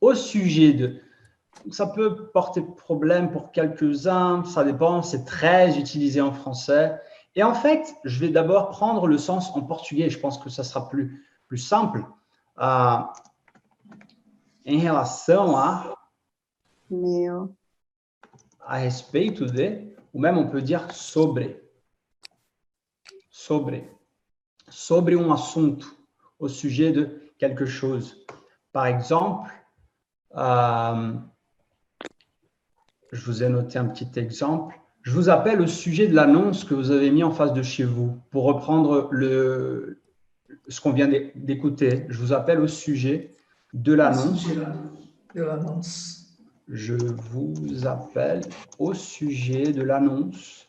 au sujet de. Ça peut porter problème pour quelques-uns, ça dépend, c'est très utilisé en français. Et en fait, je vais d'abord prendre le sens en portugais, je pense que ça sera plus simple. Em relação a respeito de, ou même on peut dire sobre um assunto, au sujet de quelque chose. Par exemple, je vous ai noté un petit exemple. Je vous appelle au sujet de l'annonce que vous avez mis en face de chez vous. Pour reprendre ce qu'on vient d'écouter, je vous appelle au sujet de l'annonce. Je vous appelle au sujet de l'annonce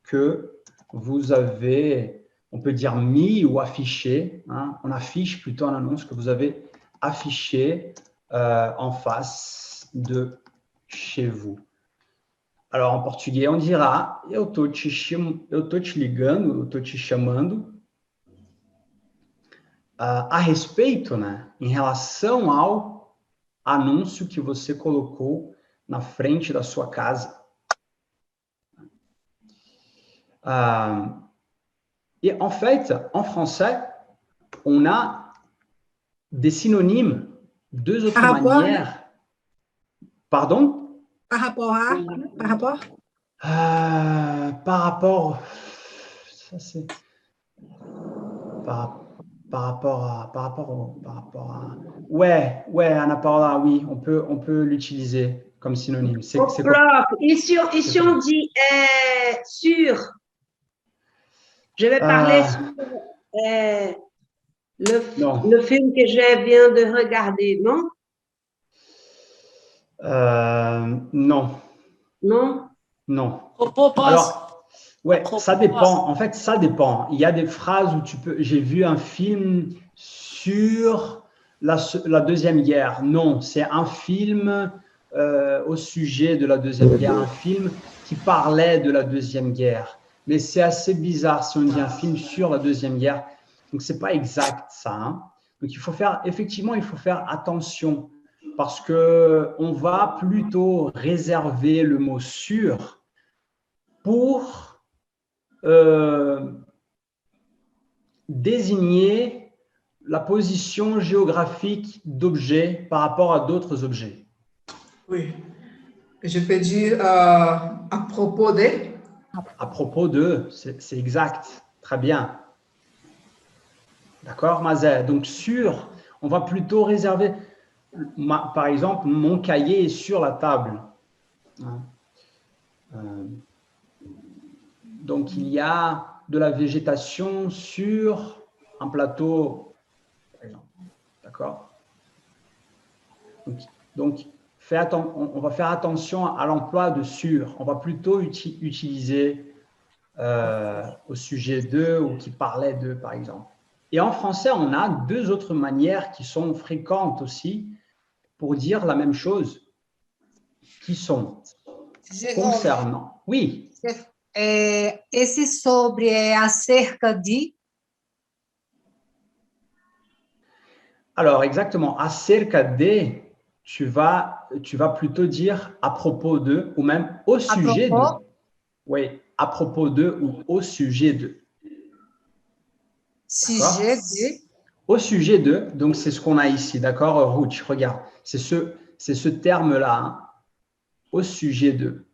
que vous avez, on peut dire mis ou affiché, hein, on affiche plutôt une annonce que vous avez affichée en face de chez vous. Alors, en português, on dira, eu tô te ligando, eu tô te chamando a respeito, né, em relação ao anúncio que você colocou na frente da sua casa. Et en fait, en français, on a des synonymes, deux autres manières. Pardon? Par rapport à? Par rapport? Par rapport, ça c'est par rapport à. Ouais, Ana Paula, oui, on peut l'utiliser comme synonyme. C'est prof, et si on dit sur, je vais parler sur le film que je viens de regarder, non? Non. Non? Non. Alors, ouais, ça dépend. En fait, ça dépend. Il y a des phrases où tu peux. J'ai vu un film sur la Deuxième Guerre. Non, c'est un film au sujet de la Deuxième Guerre, un film qui parlait de la Deuxième Guerre. Mais c'est assez bizarre si on dit un film sur la Deuxième Guerre. Donc, c'est pas exact ça. Hein. Donc, effectivement, il faut faire attention parce qu'on va plutôt réserver le mot sur pour désigner la position géographique d'objets par rapport à d'autres objets. Oui. Je peux dire à propos de? À propos de, c'est exact. Très bien. D'accord, Mazet? Donc, sur, on va plutôt réserver, par exemple, mon cahier est sur la table. Donc, il y a de la végétation sur un plateau, par exemple. D'accord? Donc on va faire attention à l'emploi de sur. On va plutôt utiliser au sujet de ou qui parlait de, par exemple. Et en français, on a deux autres manières qui sont fréquentes aussi pour dire la même chose, qui sont concernant. Oui. Esse sobre é acerca de? Alors, exactement. Acerca de, tu vas plutôt dire à propos de ou même au sujet de. Oui, à propos de ou au sujet de. Sujet de. Au sujet de, donc c'est ce qu'on a ici, d'accord, Ruth, regarde, c'est ce terme-là, hein, au sujet de.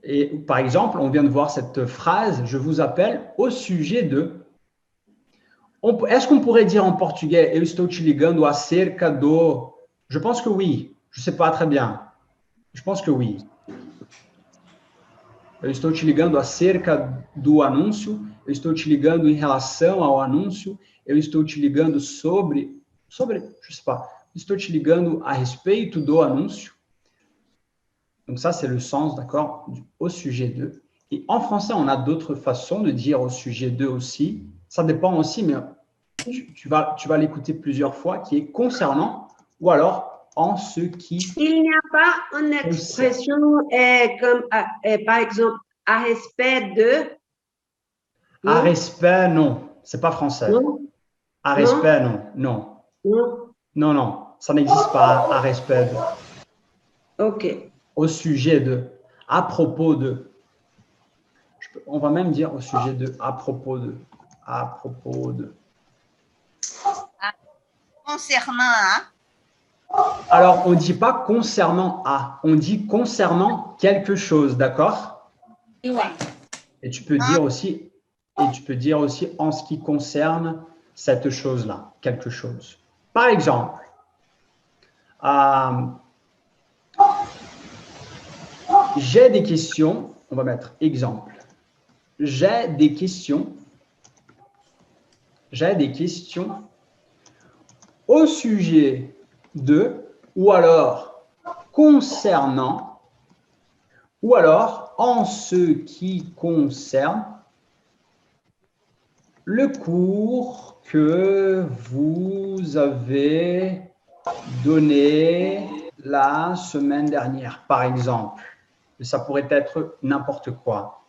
Et par exemple, on vient de voir cette phrase, je vous appelle au sujet de. Est-ce qu'on pourrait dire en portugais, eu estou te ligando acerca do... Je pense que oui, je ne sais pas très bien. Je pense que oui. Eu estou te ligando acerca do anúncio, eu estou te ligando em relação ao anúncio, eu estou te ligando sobre, je ne sais pas, estou te ligando a respeito do anúncio. Donc ça, c'est le sens, d'accord, au sujet de. Et en français, on a d'autres façons de dire au sujet de aussi. Ça dépend aussi, mais tu vas l'écouter plusieurs fois, qui est concernant ou alors en ce qui... Il n'y a pas une expression comme, par exemple, à respect de... À respect, non. C'est pas français. Non. À respect, non. Non. Non, non, ça n'existe pas à respect de. Ok. Au sujet de, à propos de. On va même dire au sujet de, à propos de, à propos de. Concernant à. Alors, on ne dit pas concernant à, on dit concernant quelque chose, d'accord? Et tu peux dire aussi, en ce qui concerne cette chose-là, quelque chose. Par exemple, j'ai des questions, on va mettre exemple. J'ai des questions au sujet de, ou alors concernant, ou alors en ce qui concerne le cours que vous avez donné la semaine dernière, par exemple. Ça pourrait être n'importe quoi.